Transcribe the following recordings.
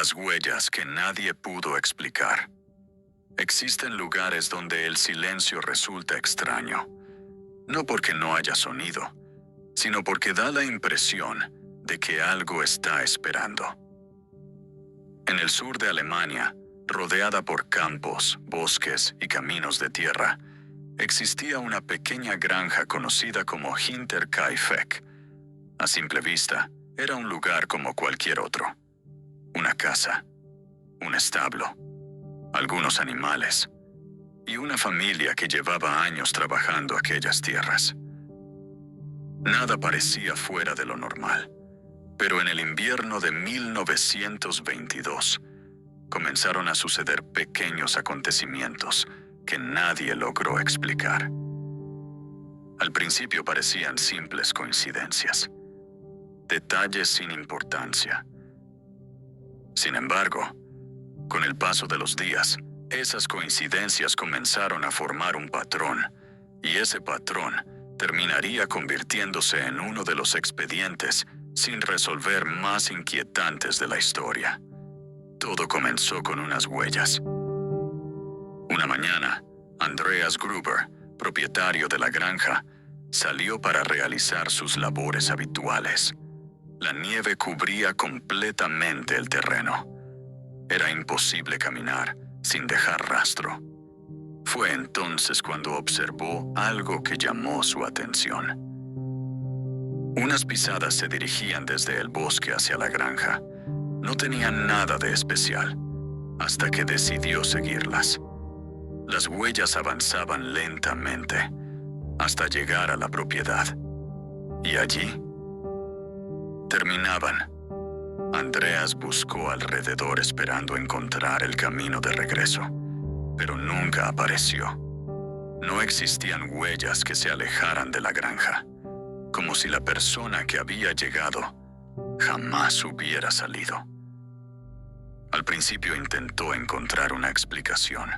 Las huellas que nadie pudo explicar. Existen lugares donde el silencio resulta extraño, no porque no haya sonido, sino porque da la impresión de que algo está esperando. En el sur de Alemania, rodeada por campos, bosques y caminos de tierra, existía una pequeña granja conocida como Hinterkaifeck. A simple vista, era un lugar como cualquier otro. Una casa, un establo, algunos animales y una familia que llevaba años trabajando aquellas tierras. Nada parecía fuera de lo normal, pero en el invierno de 1922 comenzaron a suceder pequeños acontecimientos que nadie logró explicar. Al principio parecían simples coincidencias, detalles sin importancia. Sin embargo, con el paso de los días, esas coincidencias comenzaron a formar un patrón, y ese patrón terminaría convirtiéndose en uno de los expedientes sin resolver más inquietantes de la historia. Todo comenzó con unas huellas. Una mañana, Andreas Gruber, propietario de la granja, salió para realizar sus labores habituales. La nieve cubría completamente el terreno. Era imposible caminar sin dejar rastro. Fue entonces cuando observó algo que llamó su atención. Unas pisadas se dirigían desde el bosque hacia la granja. No tenían nada de especial, hasta que decidió seguirlas. Las huellas avanzaban lentamente, hasta llegar a la propiedad. Y allí terminaban. Andreas buscó alrededor esperando encontrar el camino de regreso, pero nunca apareció. No existían huellas que se alejaran de la granja, como si la persona que había llegado jamás hubiera salido. Al principio intentó encontrar una explicación.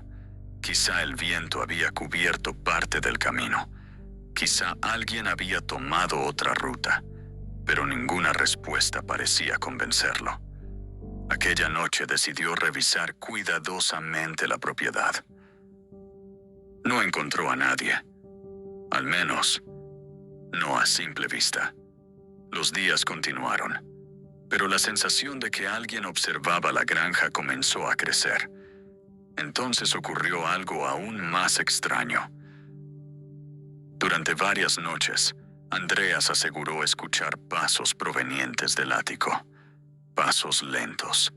Quizá el viento había cubierto parte del camino. Quizá alguien había tomado otra ruta, pero ninguna respuesta parecía convencerlo. Aquella noche decidió revisar cuidadosamente la propiedad. No encontró a nadie, al menos no a simple vista. Los días continuaron, pero la sensación de que alguien observaba la granja comenzó a crecer. Entonces ocurrió algo aún más extraño. Durante varias noches, Andreas aseguró escuchar pasos provenientes del ático. Pasos lentos,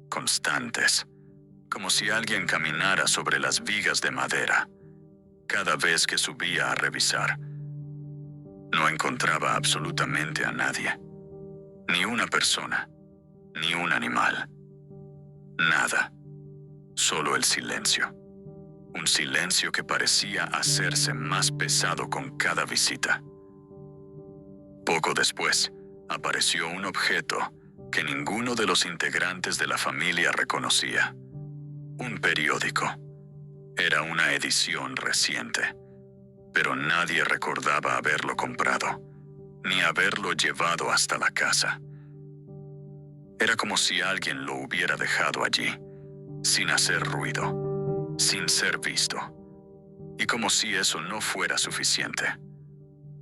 constantes, como si alguien caminara sobre las vigas de madera. Cada vez que subía a revisar, no encontraba absolutamente a nadie. Ni una persona, ni un animal. Nada. Solo el silencio. Un silencio que parecía hacerse más pesado con cada visita. Poco después, apareció un objeto que ninguno de los integrantes de la familia reconocía. Un periódico. Era una edición reciente, pero nadie recordaba haberlo comprado, ni haberlo llevado hasta la casa. Era como si alguien lo hubiera dejado allí, sin hacer ruido, sin ser visto, y como si eso no fuera suficiente.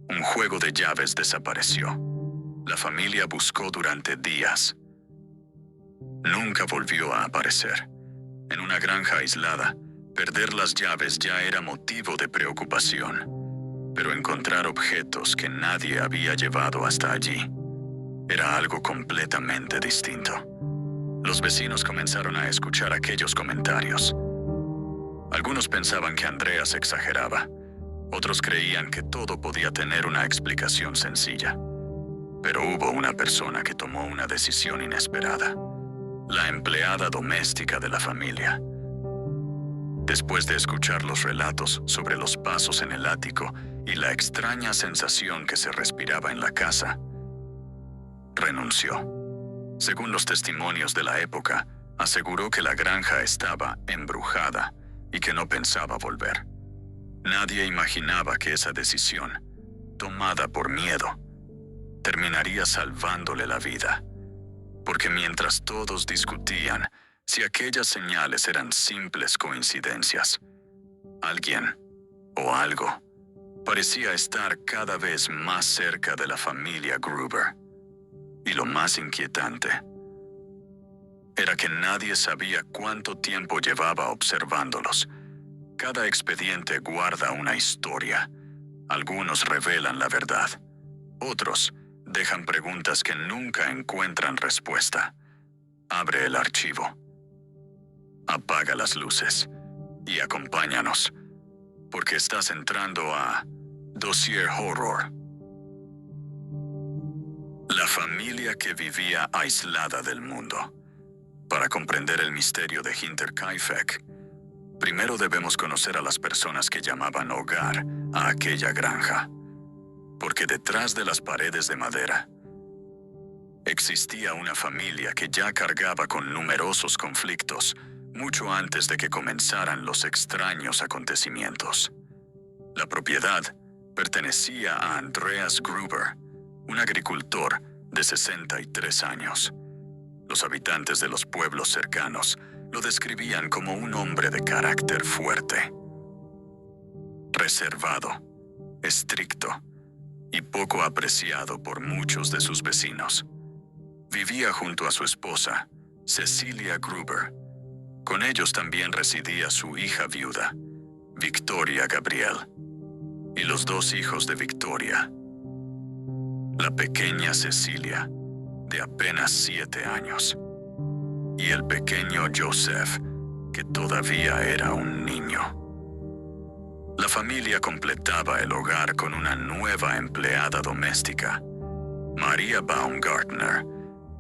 Un juego de llaves desapareció. La familia buscó durante días. Nunca volvió a aparecer. En una granja aislada, perder las llaves ya era motivo de preocupación, pero encontrar objetos que nadie había llevado hasta allí era algo completamente distinto. Los vecinos comenzaron a escuchar aquellos comentarios. Algunos pensaban que Andreas exageraba. Otros creían que todo podía tener una explicación sencilla. Pero hubo una persona que tomó una decisión inesperada. La empleada doméstica de la familia. Después de escuchar los relatos sobre los pasos en el ático y la extraña sensación que se respiraba en la casa, renunció. Según los testimonios de la época, aseguró que la granja estaba embrujada y que no pensaba volver. Nadie imaginaba que esa decisión, tomada por miedo, terminaría salvándole la vida. Porque mientras todos discutían si aquellas señales eran simples coincidencias, alguien o algo parecía estar cada vez más cerca de la familia Gruber. Y lo más inquietante era que nadie sabía cuánto tiempo llevaba observándolos. Cada expediente guarda una historia. Algunos revelan la verdad. Otros dejan preguntas que nunca encuentran respuesta. Abre el archivo. Apaga las luces y acompáñanos, porque estás entrando a Dossier Horror. La familia que vivía aislada del mundo. Para comprender el misterio de Hinterkaifeck, primero debemos conocer a las personas que llamaban hogar a aquella granja. Porque detrás de las paredes de madera existía una familia que ya cargaba con numerosos conflictos mucho antes de que comenzaran los extraños acontecimientos. La propiedad pertenecía a Andreas Gruber, un agricultor de 63 años. Los habitantes de los pueblos cercanos lo describían como un hombre de carácter fuerte, reservado, estricto y poco apreciado por muchos de sus vecinos. Vivía junto a su esposa, Cecilia Gruber. Con ellos también residía su hija viuda, Victoria Gabriel, y los dos hijos de Victoria. La pequeña Cecilia, de apenas 7 años, y el pequeño Joseph, que todavía era un niño. La familia completaba el hogar con una nueva empleada doméstica, Maria Baumgartner,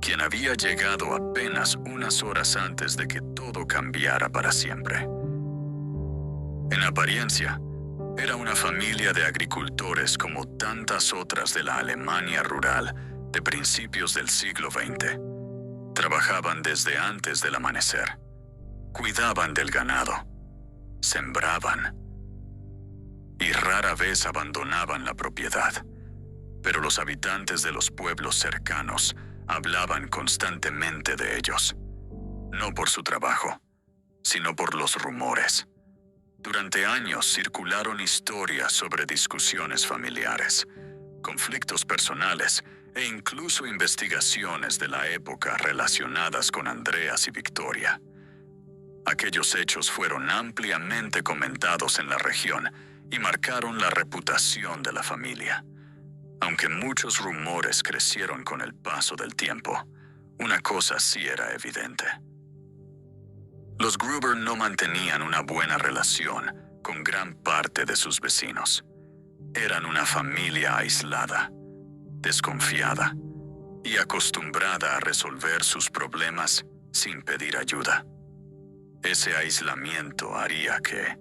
quien había llegado apenas unas horas antes de que todo cambiara para siempre. En apariencia, era una familia de agricultores como tantas otras de la Alemania rural de principios del siglo XX. Trabajaban desde antes del amanecer, cuidaban del ganado, sembraban y rara vez abandonaban la propiedad. Pero los habitantes de los pueblos cercanos hablaban constantemente de ellos, no por su trabajo, sino por los rumores. Durante años circularon historias sobre discusiones familiares, conflictos personales e incluso investigaciones de la época relacionadas con Andreas y Victoria. Aquellos hechos fueron ampliamente comentados en la región y marcaron la reputación de la familia. Aunque muchos rumores crecieron con el paso del tiempo, una cosa sí era evidente. Los Gruber no mantenían una buena relación con gran parte de sus vecinos. Eran una familia aislada, desconfiada y acostumbrada a resolver sus problemas sin pedir ayuda. Ese aislamiento haría que,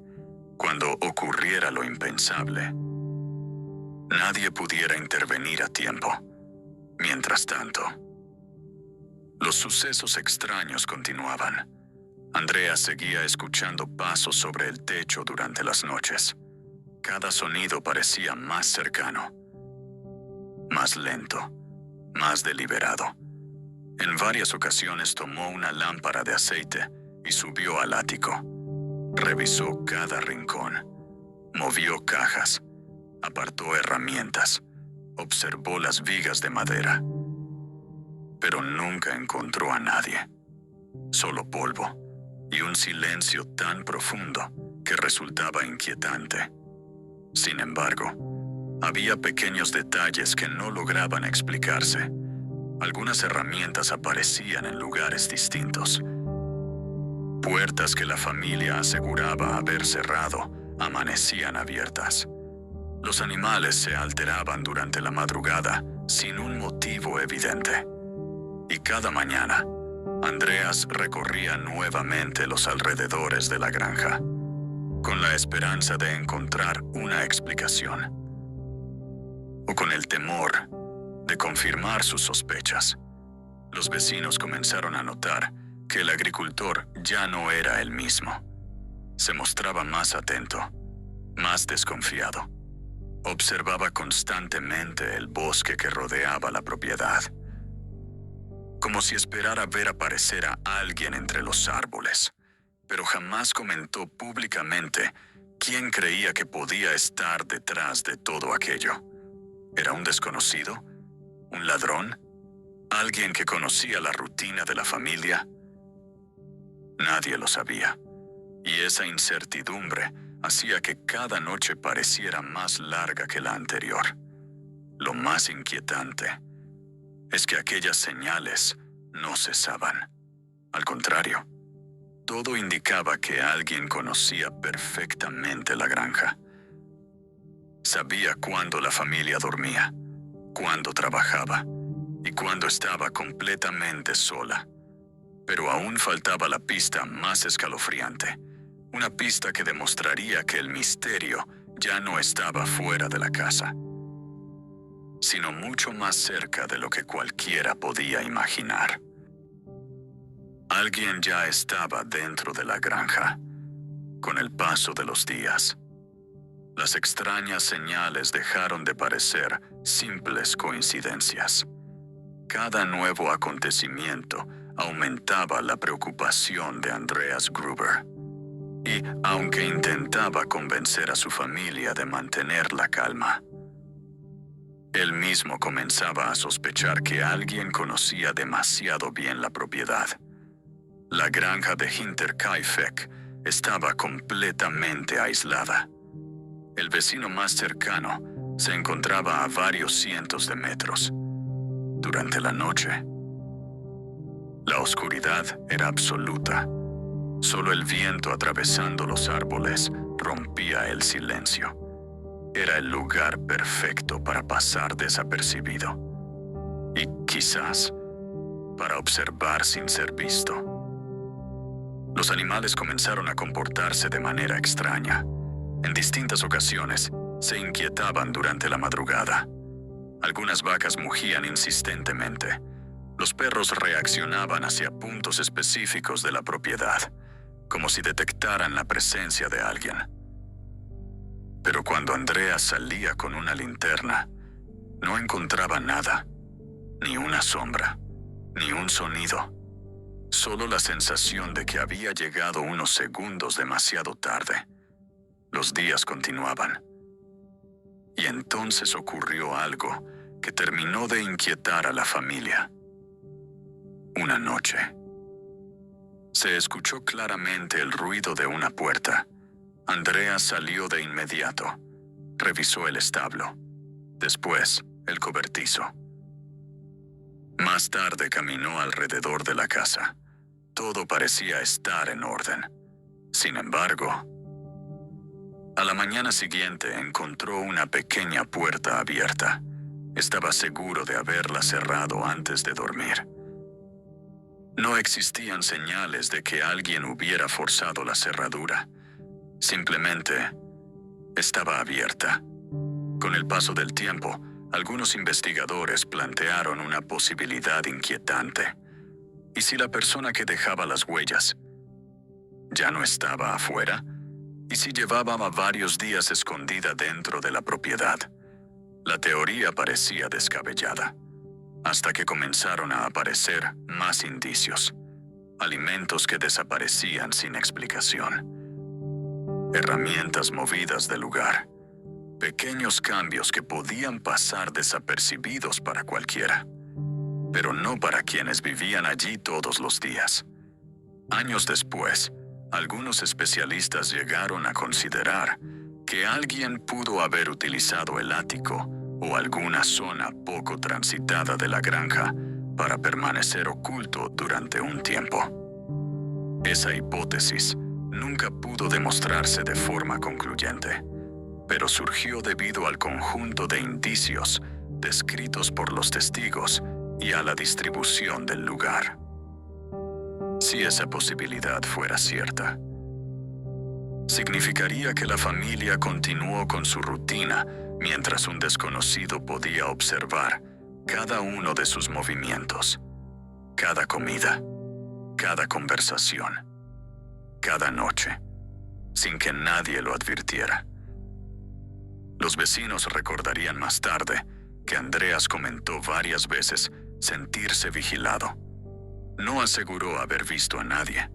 cuando ocurriera lo impensable, nadie pudiera intervenir a tiempo. Mientras tanto, los sucesos extraños continuaban. Andrea seguía escuchando pasos sobre el techo durante las noches. Cada sonido parecía más cercano, más lento, más deliberado. En varias ocasiones tomó una lámpara de aceite y subió al ático. Revisó cada rincón, movió cajas, apartó herramientas, observó las vigas de madera. Pero nunca encontró a nadie. Solo polvo y un silencio tan profundo que resultaba inquietante. Sin embargo, había pequeños detalles que no lograban explicarse. Algunas herramientas aparecían en lugares distintos. Puertas que la familia aseguraba haber cerrado amanecían abiertas. Los animales se alteraban durante la madrugada sin un motivo evidente. Y cada mañana, Andreas recorría nuevamente los alrededores de la granja, con la esperanza de encontrar una explicación, o con el temor de confirmar sus sospechas. Los vecinos comenzaron a notar que el agricultor ya no era el mismo. Se mostraba más atento, más desconfiado. Observaba constantemente el bosque que rodeaba la propiedad. como si esperara ver aparecer a alguien entre los árboles, pero jamás comentó públicamente quién creía que podía estar detrás de todo aquello. ¿Era un desconocido? ¿Un ladrón? ¿Alguien que conocía la rutina de la familia? Nadie lo sabía, y esa incertidumbre hacía que cada noche pareciera más larga que la anterior. Lo más inquietante es que aquellas señales no cesaban. Al contrario, todo indicaba que alguien conocía perfectamente la granja. Sabía cuándo la familia dormía, cuándo trabajaba y cuándo estaba completamente sola. Pero aún faltaba la pista más escalofriante, una pista que demostraría que el misterio ya no estaba fuera de la casa, sino mucho más cerca de lo que cualquiera podía imaginar. Alguien ya estaba dentro de la granja. Con el paso de los días, las extrañas señales dejaron de parecer simples coincidencias. Cada nuevo acontecimiento aumentaba la preocupación de Andreas Gruber. Y, aunque intentaba convencer a su familia de mantener la calma, él mismo comenzaba a sospechar que alguien conocía demasiado bien la propiedad. La granja de Hinterkaifeck estaba completamente aislada. El vecino más cercano se encontraba a varios cientos de metros. Durante la noche, la oscuridad era absoluta. Solo el viento atravesando los árboles rompía el silencio. Era el lugar perfecto para pasar desapercibido. Y quizás para observar sin ser visto. Los animales comenzaron a comportarse de manera extraña. En distintas ocasiones, se inquietaban durante la madrugada. Algunas vacas mugían insistentemente. Los perros reaccionaban hacia puntos específicos de la propiedad, como si detectaran la presencia de alguien. Pero cuando Andrea salía con una linterna, no encontraba nada, ni una sombra, ni un sonido. Solo la sensación de que había llegado unos segundos demasiado tarde. Los días continuaban. Y entonces ocurrió algo que terminó de inquietar a la familia. Una noche, se escuchó claramente el ruido de una puerta. Andrea salió de inmediato. Revisó el establo. Después, el cobertizo. Más tarde caminó alrededor de la casa. Todo parecía estar en orden. Sin embargo, a la mañana siguiente encontró una pequeña puerta abierta. Estaba seguro de haberla cerrado antes de dormir. No existían señales de que alguien hubiera forzado la cerradura. Simplemente estaba abierta. Con el paso del tiempo, algunos investigadores plantearon una posibilidad inquietante. ¿Y si la persona que dejaba las huellas ya no estaba afuera? ¿Y si llevaba varios días escondida dentro de la propiedad? La teoría parecía descabellada, hasta que comenzaron a aparecer más indicios. Alimentos que desaparecían sin explicación. Herramientas movidas del lugar. Pequeños cambios que podían pasar desapercibidos para cualquiera, pero no para quienes vivían allí todos los días. Años después, algunos especialistas llegaron a considerar que alguien pudo haber utilizado el ático o alguna zona poco transitada de la granja para permanecer oculto durante un tiempo. Esa hipótesis nunca pudo demostrarse de forma concluyente, pero surgió debido al conjunto de indicios descritos por los testigos y a la distribución del lugar. Si esa posibilidad fuera cierta, significaría que la familia continuó con su rutina mientras un desconocido podía observar cada uno de sus movimientos, cada comida, cada conversación, cada noche, sin que nadie lo advirtiera. Los vecinos recordarían más tarde que Andreas comentó varias veces sentirse vigilado, No aseguró haber visto a nadie,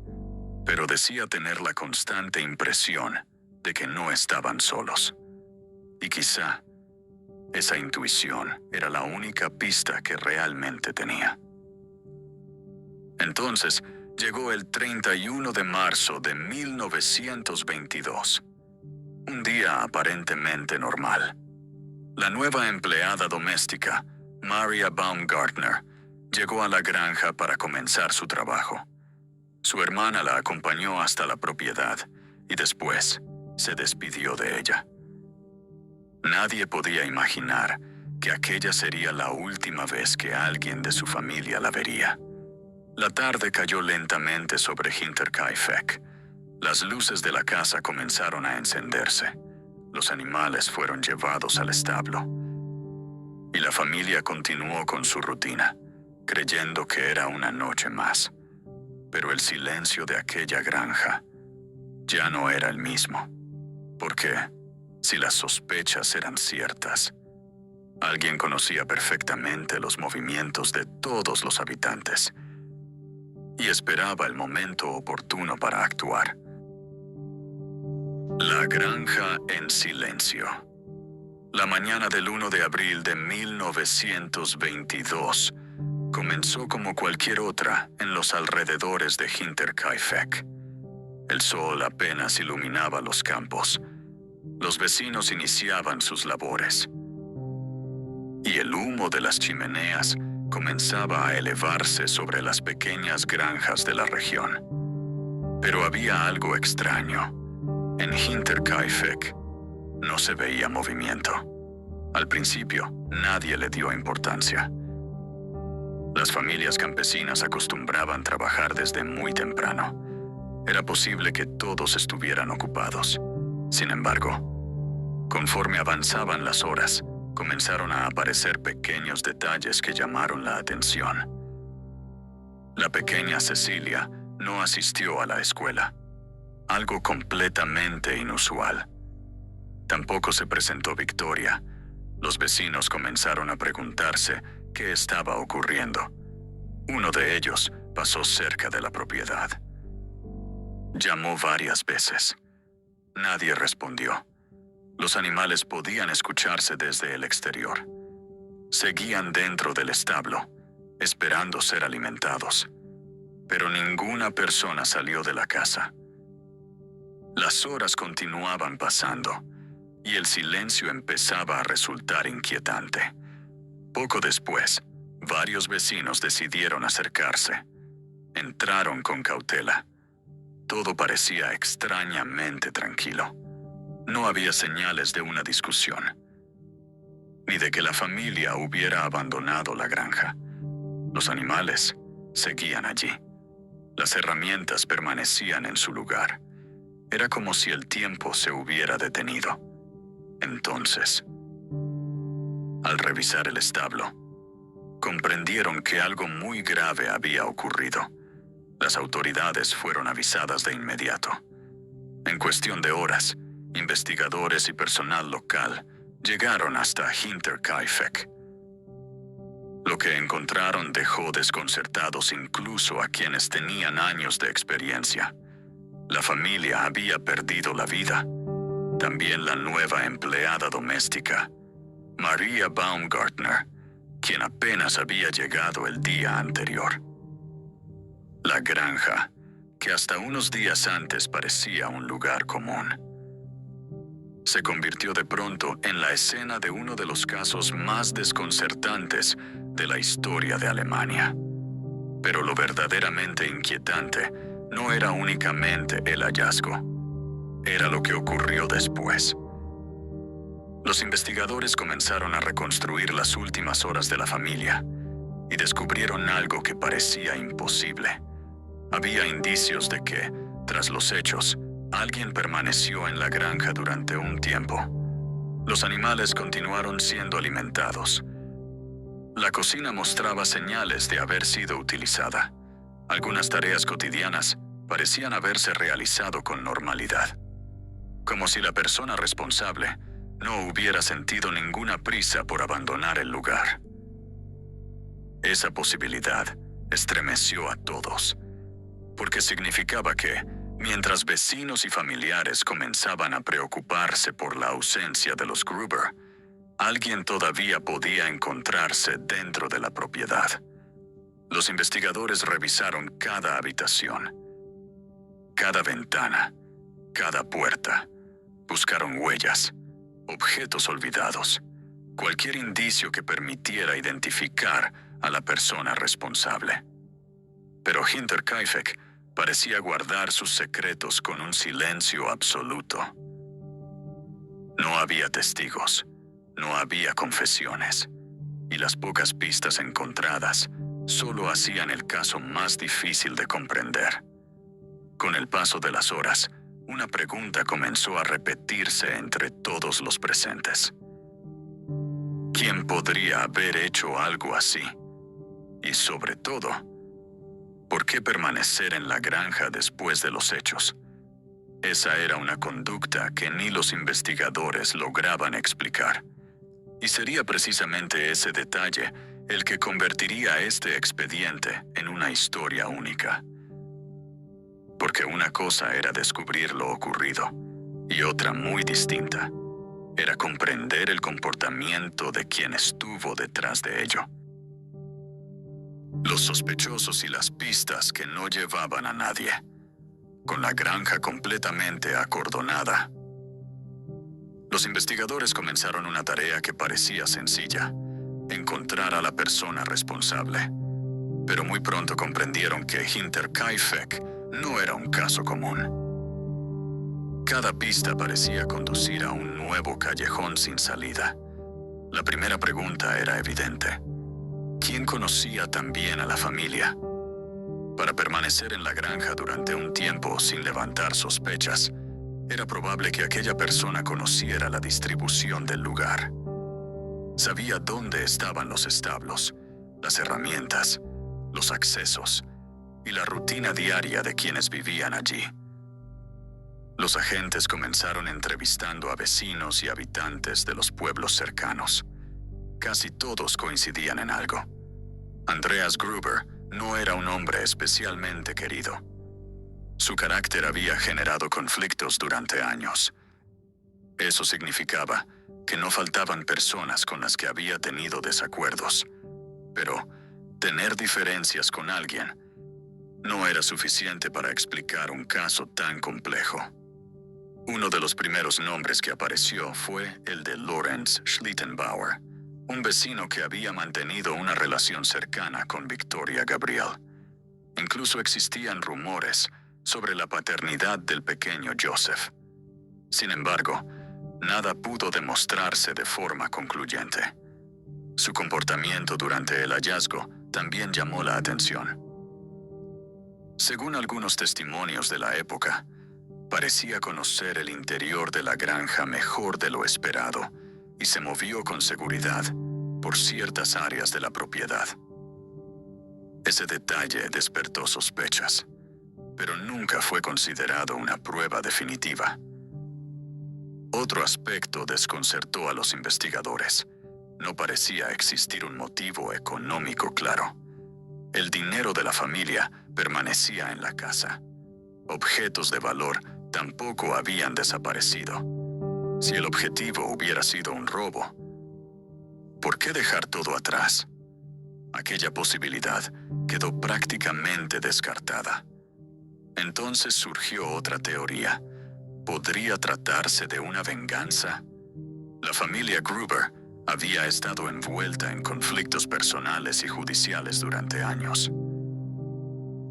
pero decía tener la constante impresión de que no estaban solos. Y quizá esa intuición era la única pista que realmente tenía. Entonces, llegó el 31 de marzo de 1922. Un día aparentemente normal. La nueva empleada doméstica, Maria Baumgartner, llegó a la granja para comenzar su trabajo. Su hermana la acompañó hasta la propiedad y después se despidió de ella. Nadie podía imaginar que aquella sería la última vez que alguien de su familia la vería. La tarde cayó lentamente sobre Hinterkaifeck. Las luces de la casa comenzaron a encenderse. Los animales fueron llevados al establo. Y la familia continuó con su rutina, creyendo que era una noche más. Pero el silencio de aquella granja ya no era el mismo. Porque, si las sospechas eran ciertas, alguien conocía perfectamente los movimientos de todos los habitantes y esperaba el momento oportuno para actuar. La granja en silencio. La mañana del 1 de abril de 1922 comenzó como cualquier otra en los alrededores de Hinterkaifeck. El sol apenas iluminaba los campos. Los vecinos iniciaban sus labores. Y el humo de las chimeneas comenzaba a elevarse sobre las pequeñas granjas de la región. Pero había algo extraño. En Hinterkaifeck no se veía movimiento. Al principio, nadie le dio importancia. Las familias campesinas acostumbraban trabajar desde muy temprano. Era posible que todos estuvieran ocupados. Sin embargo, conforme avanzaban las horas, comenzaron a aparecer pequeños detalles que llamaron la atención. La pequeña Cecilia no asistió a la escuela, algo completamente inusual. Tampoco se presentó Victoria. Los vecinos comenzaron a preguntarse qué estaba ocurriendo. Uno de ellos pasó cerca de la propiedad. Llamó varias veces. Nadie respondió. Los animales podían escucharse desde el exterior. Seguían dentro del establo, esperando ser alimentados. Pero ninguna persona salió de la casa. Las horas continuaban pasando, y el silencio empezaba a resultar inquietante. Poco después, varios vecinos decidieron acercarse. Entraron con cautela. Todo parecía extrañamente tranquilo. No había señales de una discusión, ni de que la familia hubiera abandonado la granja. Los animales seguían allí. Las herramientas permanecían en su lugar. Era como si el tiempo se hubiera detenido. Entonces, al revisar el establo, comprendieron que algo muy grave había ocurrido. Las autoridades fueron avisadas de inmediato. En cuestión de horas, investigadores y personal local llegaron hasta Hinterkaifeck. Lo que encontraron dejó desconcertados incluso a quienes tenían años de experiencia. La familia había perdido la vida. También la nueva empleada doméstica, Maria Baumgartner, quien apenas había llegado el día anterior. La granja, que hasta unos días antes parecía un lugar común, se convirtió de pronto en la escena de uno de los casos más desconcertantes de la historia de Alemania. Pero lo verdaderamente inquietante no era únicamente el hallazgo, era lo que ocurrió después. Los investigadores comenzaron a reconstruir las últimas horas de la familia y descubrieron algo que parecía imposible. Había indicios de que, tras los hechos, alguien permaneció en la granja durante un tiempo. Los animales continuaron siendo alimentados. La cocina mostraba señales de haber sido utilizada. Algunas tareas cotidianas parecían haberse realizado con normalidad, como si la persona responsable no hubiera sentido ninguna prisa por abandonar el lugar. Esa posibilidad estremeció a todos, porque significaba que, mientras vecinos y familiares comenzaban a preocuparse por la ausencia de los Gruber, alguien todavía podía encontrarse dentro de la propiedad. Los investigadores revisaron cada habitación, cada ventana, cada puerta. Buscaron huellas, objetos olvidados, cualquier indicio que permitiera identificar a la persona responsable. Pero Hinterkaifeck parecía guardar sus secretos con un silencio absoluto. No había testigos, no había confesiones, y las pocas pistas encontradas solo hacían el caso más difícil de comprender. Con el paso de las horas, una pregunta comenzó a repetirse entre todos los presentes. ¿Quién podría haber hecho algo así? Y sobre todo, ¿por qué permanecer en la granja después de los hechos? Esa era una conducta que ni los investigadores lograban explicar. Y sería precisamente ese detalle el que convertiría este expediente en una historia única. Porque una cosa era descubrir lo ocurrido, y otra muy distinta era comprender el comportamiento de quien estuvo detrás de ello. Los sospechosos y las pistas que no llevaban a nadie, con la granja completamente acordonada. Los investigadores comenzaron una tarea que parecía sencilla: encontrar a la persona responsable. Pero muy pronto comprendieron que Hinterkaifeck no era un caso común. Cada pista parecía conducir a un nuevo callejón sin salida. La primera pregunta era evidente: ¿quién conocía tan bien a la familia? Para permanecer en la granja durante un tiempo sin levantar sospechas, era probable que aquella persona conociera la distribución del lugar. Sabía dónde estaban los establos, las herramientas, los accesos y la rutina diaria de quienes vivían allí. Los agentes comenzaron entrevistando a vecinos y habitantes de los pueblos cercanos. Casi todos coincidían en algo: Andreas Gruber no era un hombre especialmente querido. Su carácter había generado conflictos durante años. Eso significaba que no faltaban personas con las que había tenido desacuerdos, pero tener diferencias con alguien no era suficiente para explicar un caso tan complejo. Uno de los primeros nombres que apareció fue el de Lorenz Schlittenbauer, un vecino que había mantenido una relación cercana con Victoria Gabriel. Incluso existían rumores sobre la paternidad del pequeño Joseph. Sin embargo, nada pudo demostrarse de forma concluyente. Su comportamiento durante el hallazgo también llamó la atención. Según algunos testimonios de la época, parecía conocer el interior de la granja mejor de lo esperado y se movió con seguridad por ciertas áreas de la propiedad. Ese detalle despertó sospechas, pero nunca fue considerado una prueba definitiva. Otro aspecto desconcertó a los investigadores. No parecía existir un motivo económico claro. El dinero de la familia permanecía en la casa. Objetos de valor tampoco habían desaparecido. Si el objetivo hubiera sido un robo, ¿por qué dejar todo atrás? Aquella posibilidad quedó prácticamente descartada. Entonces surgió otra teoría. ¿Podría tratarse de una venganza? La familia Gruber había estado envuelta en conflictos personales y judiciales durante años.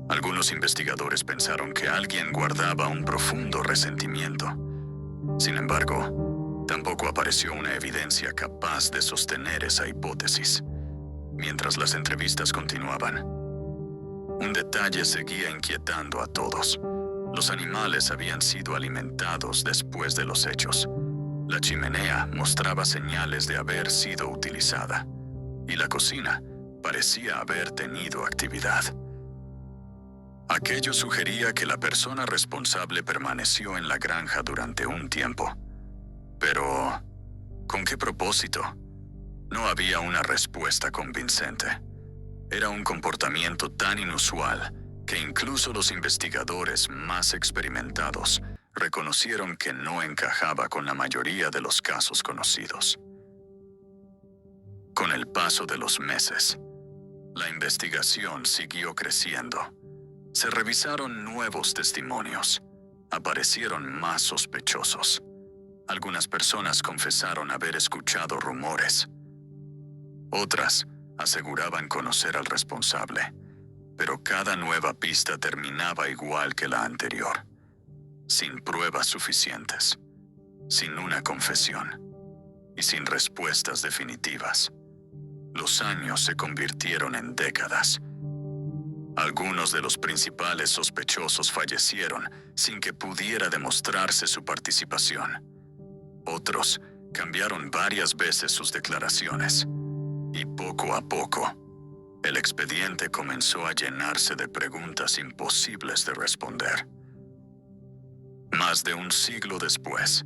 Algunos investigadores pensaron que alguien guardaba un profundo resentimiento. Sin embargo, tampoco apareció una evidencia capaz de sostener esa hipótesis. Mientras las entrevistas continuaban, un detalle seguía inquietando a todos. Los animales habían sido alimentados después de los hechos. La chimenea mostraba señales de haber sido utilizada, y la cocina parecía haber tenido actividad. Aquello sugería que la persona responsable permaneció en la granja durante un tiempo. Pero, ¿con qué propósito? No había una respuesta convincente. Era un comportamiento tan inusual que incluso los investigadores más experimentados reconocieron que no encajaba con la mayoría de los casos conocidos. Con el paso de los meses, la investigación siguió creciendo. Se revisaron nuevos testimonios. Aparecieron más sospechosos. Algunas personas confesaron haber escuchado rumores. Otras aseguraban conocer al responsable, pero cada nueva pista terminaba igual que la anterior, sin pruebas suficientes, sin una confesión y sin respuestas definitivas. Los años se convirtieron en décadas. Algunos de los principales sospechosos fallecieron sin que pudiera demostrarse su participación. Otros cambiaron varias veces sus declaraciones. Y poco a poco, el expediente comenzó a llenarse de preguntas imposibles de responder. Más de un siglo después,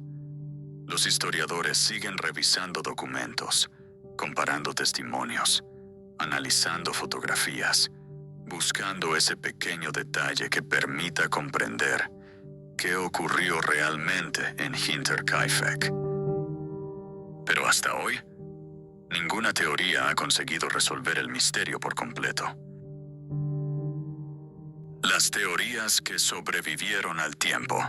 los historiadores siguen revisando documentos, comparando testimonios, analizando fotografías, buscando ese pequeño detalle que permita comprender qué ocurrió realmente en Hinterkaifeck. Pero hasta hoy, ninguna teoría ha conseguido resolver el misterio por completo. Las teorías que sobrevivieron al tiempo.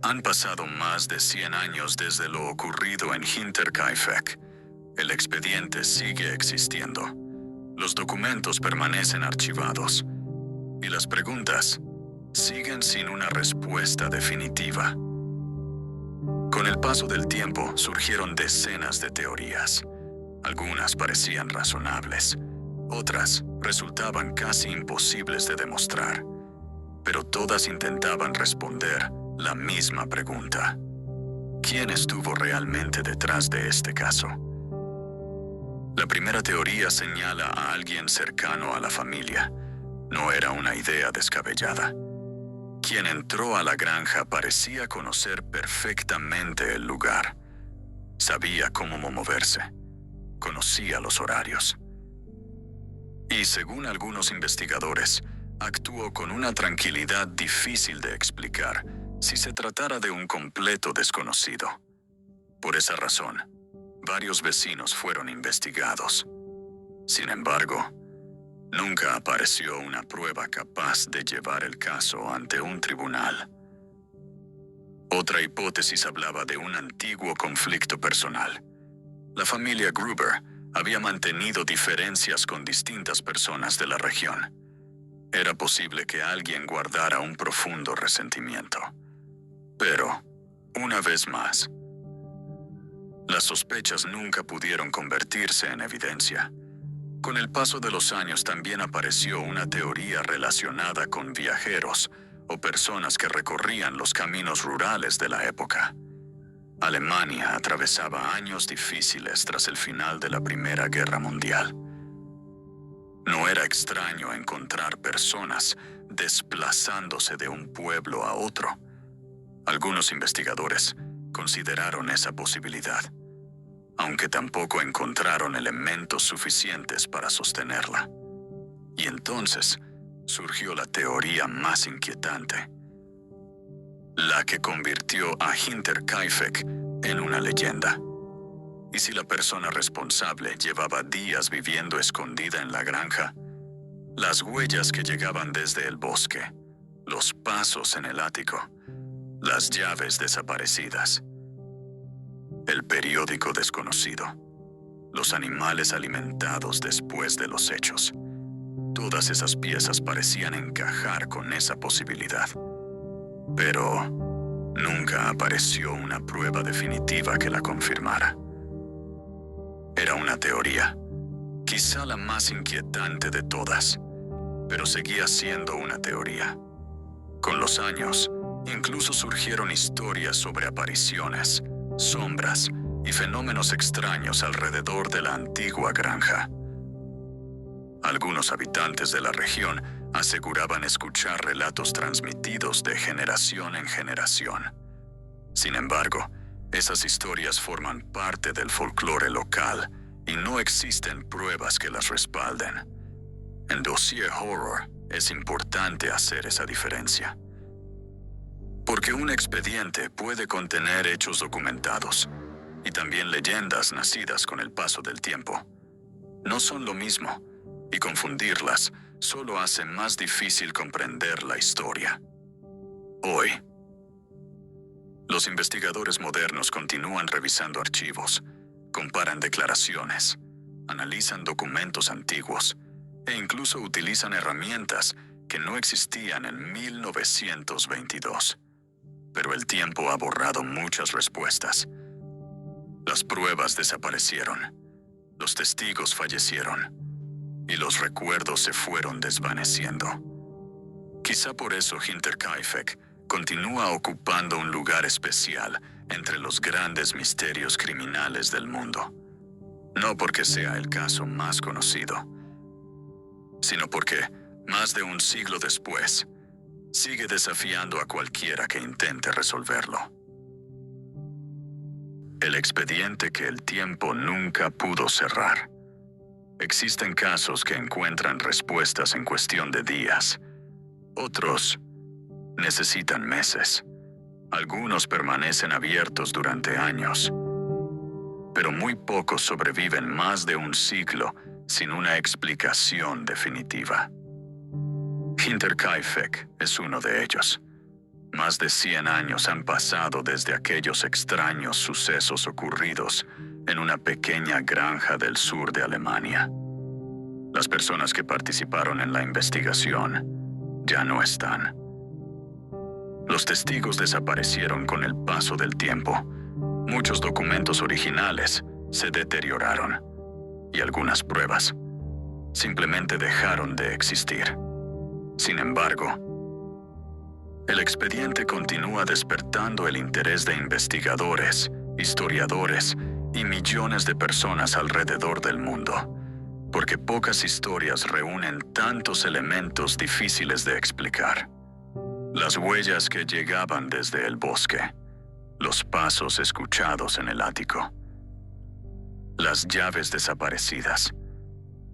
Han pasado más de 100 años desde lo ocurrido en Hinterkaifeck. El expediente sigue existiendo. Los documentos permanecen archivados. Y las preguntas siguen sin una respuesta definitiva. Con el paso del tiempo surgieron decenas de teorías. Algunas parecían razonables, otras resultaban casi imposibles de demostrar, pero todas intentaban responder la misma pregunta: ¿quién estuvo realmente detrás de este caso? La primera teoría señala a alguien cercano a la familia. No era una idea descabellada. Quien entró a la granja parecía conocer perfectamente el lugar. Sabía cómo moverse. Conocía los horarios. Y según algunos investigadores, actuó con una tranquilidad difícil de explicar si se tratara de un completo desconocido. Por esa razón, varios vecinos fueron investigados. Sin embargo, nunca apareció una prueba capaz de llevar el caso ante un tribunal. Otra hipótesis hablaba de un antiguo conflicto personal. La familia Gruber había mantenido diferencias con distintas personas de la región. Era posible que alguien guardara un profundo resentimiento. Pero, una vez más, las sospechas nunca pudieron convertirse en evidencia. Con el paso de los años también apareció una teoría relacionada con viajeros o personas que recorrían los caminos rurales de la época. Alemania atravesaba años difíciles tras el final de la Primera Guerra Mundial. No era extraño encontrar personas desplazándose de un pueblo a otro. Algunos investigadores consideraron esa posibilidad, aunque tampoco encontraron elementos suficientes para sostenerla. Y entonces surgió la teoría más inquietante, la que convirtió a Hinterkaifeck en una leyenda. ¿Y si la persona responsable llevaba días viviendo escondida en la granja? Las huellas que llegaban desde el bosque, los pasos en el ático, las llaves desaparecidas, el periódico desconocido, los animales alimentados después de los hechos. Todas esas piezas parecían encajar con esa posibilidad. Pero nunca apareció una prueba definitiva que la confirmara. Era una teoría, quizá la más inquietante de todas, pero seguía siendo una teoría. Con los años, incluso surgieron historias sobre apariciones, sombras y fenómenos extraños alrededor de la antigua granja. Algunos habitantes de la región aseguraban escuchar relatos transmitidos de generación en generación. Sin embargo, esas historias forman parte del folclore local y no existen pruebas que las respalden. En Dossier Horror es importante hacer esa diferencia. Porque un expediente puede contener hechos documentados y también leyendas nacidas con el paso del tiempo. No son lo mismo, y confundirlas solo hace más difícil comprender la historia. Hoy, los investigadores modernos continúan revisando archivos, comparan declaraciones, analizan documentos antiguos e incluso utilizan herramientas que no existían en 1922. Pero el tiempo ha borrado muchas respuestas. Las pruebas desaparecieron, los testigos fallecieron y los recuerdos se fueron desvaneciendo. Quizá por eso Hinterkaifeck continúa ocupando un lugar especial entre los grandes misterios criminales del mundo. No porque sea el caso más conocido, sino porque, más de un siglo después, sigue desafiando a cualquiera que intente resolverlo. El expediente que el tiempo nunca pudo cerrar. Existen casos que encuentran respuestas en cuestión de días. Otros necesitan meses. Algunos permanecen abiertos durante años. Pero muy pocos sobreviven más de un siglo sin una explicación definitiva. Hinterkaifeck es uno de ellos. Más de 100 años han pasado desde aquellos extraños sucesos ocurridos en una pequeña granja del sur de Alemania. Las personas que participaron en la investigación ya no están. Los testigos desaparecieron con el paso del tiempo. Muchos documentos originales se deterioraron y algunas pruebas simplemente dejaron de existir. Sin embargo, el expediente continúa despertando el interés de investigadores, historiadores y millones de personas alrededor del mundo, porque pocas historias reúnen tantos elementos difíciles de explicar. Las huellas que llegaban desde el bosque, los pasos escuchados en el ático, las llaves desaparecidas,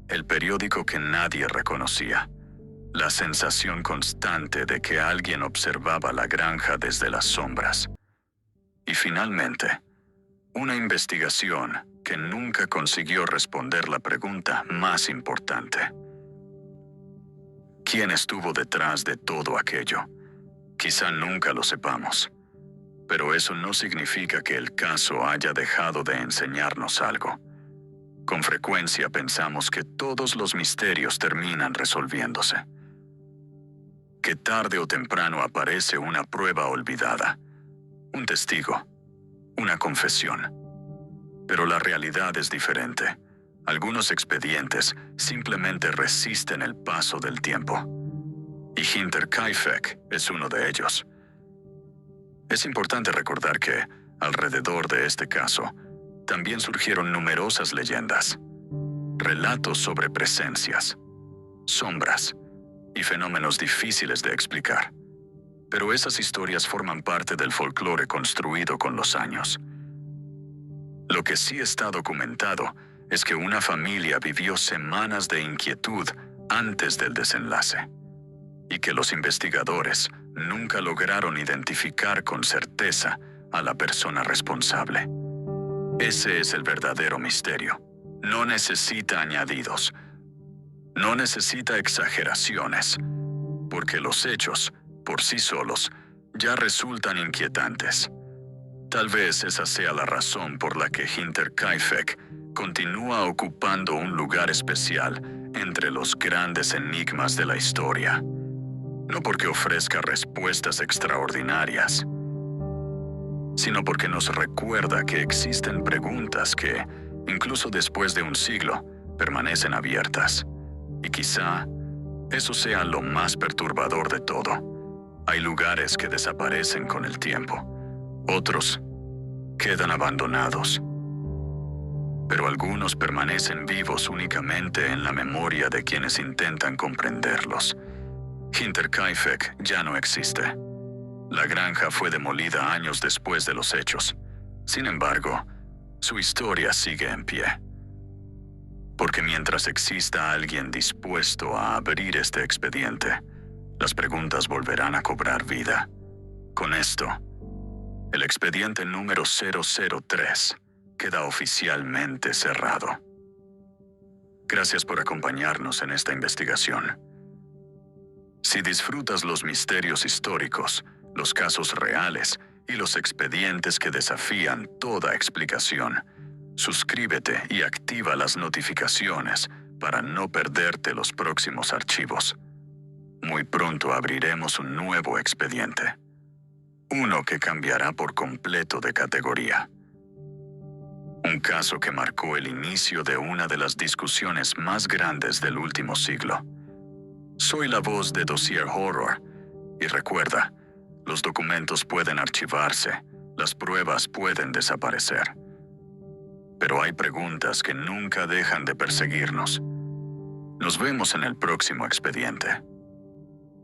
el periódico que nadie reconocía, la sensación constante de que alguien observaba la granja desde las sombras. Y finalmente, una investigación que nunca consiguió responder la pregunta más importante. ¿Quién estuvo detrás de todo aquello? Quizá nunca lo sepamos, pero eso no significa que el caso haya dejado de enseñarnos algo. Con frecuencia pensamos que todos los misterios terminan resolviéndose, que tarde o temprano aparece una prueba olvidada, un testigo, una confesión. Pero la realidad es diferente. Algunos expedientes simplemente resisten el paso del tiempo. Y Hinterkaifeck es uno de ellos. Es importante recordar que, alrededor de este caso, también surgieron numerosas leyendas, relatos sobre presencias, sombras y fenómenos difíciles de explicar. Pero esas historias forman parte del folclore construido con los años. Lo que sí está documentado es que una familia vivió semanas de inquietud antes del desenlace, y que los investigadores nunca lograron identificar con certeza a la persona responsable. Ese es el verdadero misterio. No necesita añadidos. No necesita exageraciones, porque los hechos, por sí solos, ya resultan inquietantes. Tal vez esa sea la razón por la que Hinterkaifeck continúa ocupando un lugar especial entre los grandes enigmas de la historia. No porque ofrezca respuestas extraordinarias, sino porque nos recuerda que existen preguntas que, incluso después de un siglo, permanecen abiertas. Y quizá eso sea lo más perturbador de todo. Hay lugares que desaparecen con el tiempo. Otros quedan abandonados. Pero algunos permanecen vivos únicamente en la memoria de quienes intentan comprenderlos. Hinterkaifeck ya no existe. La granja fue demolida años después de los hechos. Sin embargo, su historia sigue en pie. Porque mientras exista alguien dispuesto a abrir este expediente, las preguntas volverán a cobrar vida. Con esto, el expediente número 003 queda oficialmente cerrado. Gracias por acompañarnos en esta investigación. Si disfrutas los misterios históricos, los casos reales y los expedientes que desafían toda explicación, suscríbete y activa las notificaciones para no perderte los próximos archivos. Muy pronto abriremos un nuevo expediente. Uno que cambiará por completo de categoría. Un caso que marcó el inicio de una de las discusiones más grandes del último siglo. Soy la voz de Dossier Horror, y recuerda, los documentos pueden archivarse, las pruebas pueden desaparecer. Pero hay preguntas que nunca dejan de perseguirnos. Nos vemos en el próximo expediente.